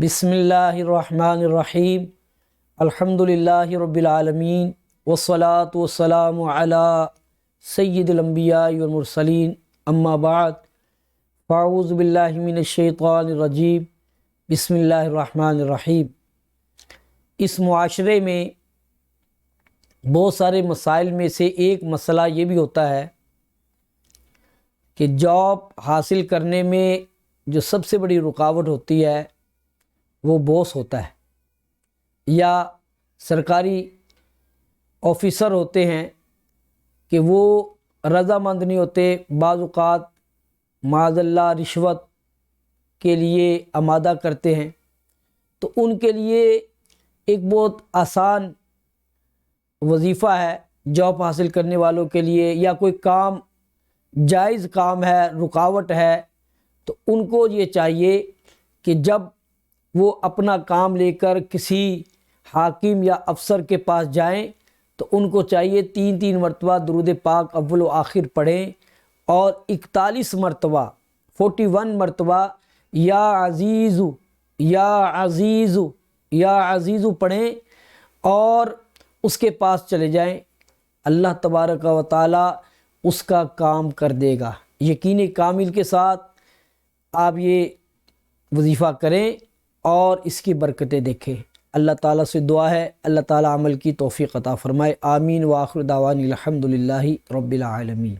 بسم اللہ الرحمن الرحیم الحمدللہ رب العالمین والصلاة والسلام علی سید الانبیاء والمرسلین اما بعد فاعوذ باللہ من الشیطان الرجیم بسم اللہ الرحمن الرحیم۔ اس معاشرے میں بہت سارے مسائل میں سے ایک مسئلہ یہ بھی ہوتا ہے کہ جاب حاصل کرنے میں جو سب سے بڑی رکاوٹ ہوتی ہے وہ باس ہوتا ہے، یا سرکاری آفیسر ہوتے ہیں کہ وہ رضامند نہیں ہوتے، بعض اوقات معاذ اللہ رشوت کے لیے آمادہ کرتے ہیں۔ تو ان کے لیے ایک بہت آسان وظیفہ ہے جاب حاصل کرنے والوں کے لیے، یا کوئی کام جائز کام ہے، رکاوٹ ہے، تو ان کو یہ چاہیے کہ جب وہ اپنا کام لے کر کسی حاکم یا افسر کے پاس جائیں تو ان کو چاہیے 3 مرتبہ درود پاک اول و آخر پڑھیں، اور 41 مرتبہ 41 مرتبہ یا عزیزو یا عزیزو یا عزیزو پڑھیں، اور اس کے پاس چلے جائیں۔ اللہ تبارک و تعالی اس کا کام کر دے گا۔ یقین کامل کے ساتھ آپ یہ وظیفہ کریں اور اس کی برکتیں دیکھیں۔ اللہ تعالیٰ سے دعا ہے اللہ تعالیٰ عمل کی توفیق عطا فرمائے۔ آمین۔ وآخر دعوانا الحمدللہ رب العالمین۔